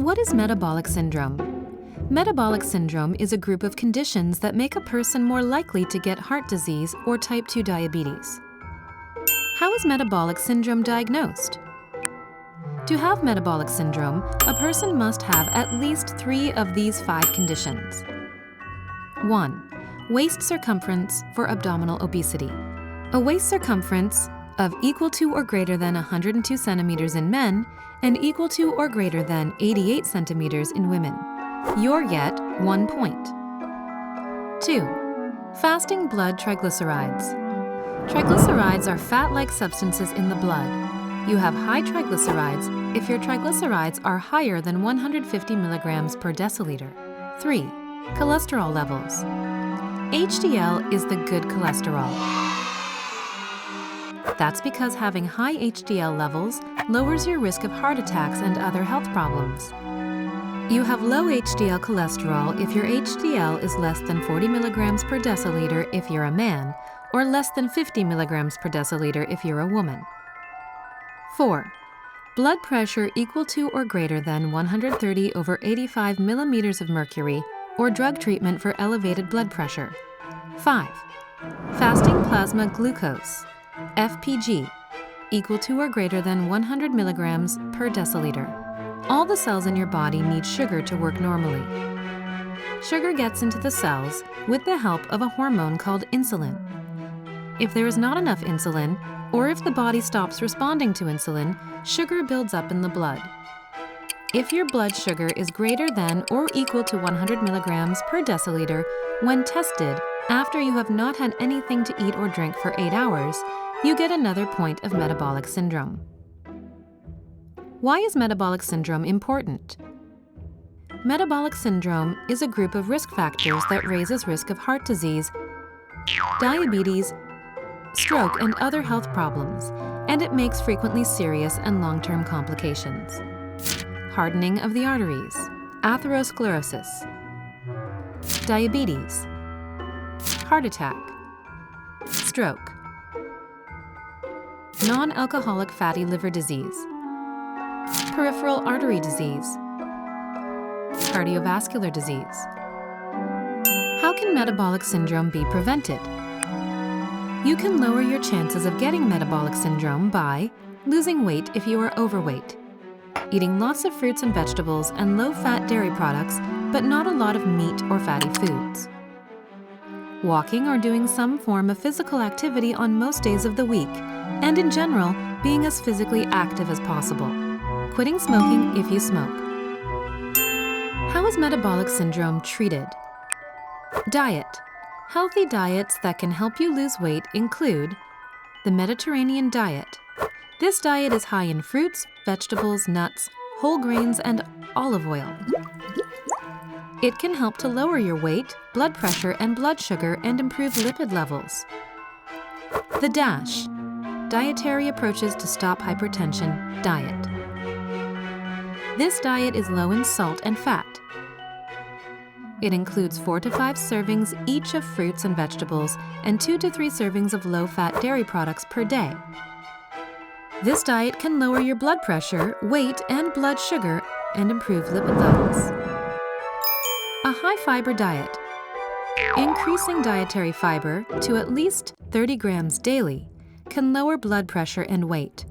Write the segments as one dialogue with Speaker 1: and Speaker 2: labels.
Speaker 1: What is metabolic syndrome? Metabolic syndrome is a group of conditions that make a person more likely to get heart disease or type 2 diabetes. How is metabolic syndrome diagnosed? To have metabolic syndrome, a person must have at least 3 of these 5 conditions. 1. Waist circumference for abdominal obesity. A waist circumference of equal to or greater than 102 centimeters in men and equal to or greater than 88 centimeters in women. You're get 1 point. 2. Fasting blood triglycerides. Triglycerides are fat-like substances in the blood. You have high triglycerides if your triglycerides are higher than 150 milligrams per deciliter. 3. Cholesterol levels. HDL is the good cholesterol. That's because having high HDL levels lowers your risk of heart attacks and other health problems. You have low HDL cholesterol if your HDL is less than 40 milligrams per deciliter if you're a man, or less than 50 milligrams per deciliter if you're a woman. 4. Blood pressure equal to or greater than 130 over 85 millimeters of mercury, or drug treatment for elevated blood pressure. 5. Fasting plasma glucose, FPG, equal to or greater than 100 milligrams per deciliter. All the cells in your body need sugar to work normally. Sugar gets into the cells with the help of a hormone called insulin. If there is not enough insulin, or if the body stops responding to insulin, sugar builds up in the blood. If your blood sugar is greater than or equal to 100 milligrams per deciliter when tested after you have not had anything to eat or drink for 8 hours, you get another point of metabolic syndrome. Why is metabolic syndrome important? Metabolic syndrome is a group of risk factors that raises risk of heart disease, diabetes, stroke, and other health problems, and it makes frequently serious and long-term complications. Hardening of the arteries, atherosclerosis, diabetes, heart attack, stroke, non-alcoholic fatty liver disease, peripheral artery disease, cardiovascular disease. How can metabolic syndrome be prevented? You can lower your chances of getting metabolic syndrome by losing weight if you are overweight, eating lots of fruits and vegetables and low-fat dairy products, but not a lot of meat or fatty foods, walking or doing some form of physical activity on most days of the week, and in general, being as physically active as possible, quitting smoking if you smoke. How is metabolic syndrome treated? Diet. Healthy diets that can help you lose weight include the Mediterranean diet. This diet is high in fruits, vegetables, nuts, whole grains, and olive oil. It can help to lower your weight, blood pressure, and blood sugar and improve lipid levels. The DASH, Dietary Approaches to Stop Hypertension diet. This diet is low in salt and fat. It includes 4 to 5 servings each of fruits and vegetables and 2 to 3 servings of low-fat dairy products per day. This diet can lower your blood pressure, weight, and blood sugar and improve lipid levels. A high-fiber diet. Increasing dietary fiber to at least 30 grams daily can lower blood pressure and weight.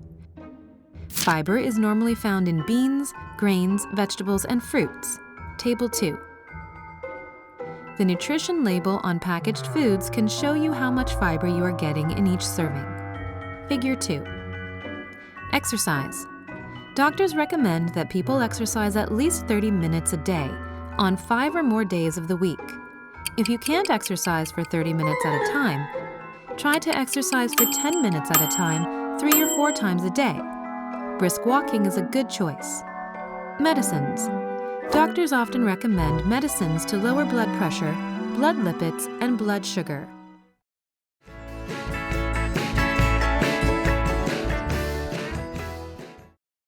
Speaker 1: Fiber is normally found in beans, grains, vegetables, and fruits. Table 2. The nutrition label on packaged foods can show you how much fiber you are getting in each serving. Figure 2. Exercise. Doctors recommend that people exercise at least 30 minutes a day on 5 or more days of the week. If you can't exercise for 30 minutes at a time, try to exercise for 10 minutes at a time 3 or 4 times a day. Brisk walking is a good choice. Medicines. Doctors often recommend medicines to lower blood pressure, blood lipids, and blood sugar.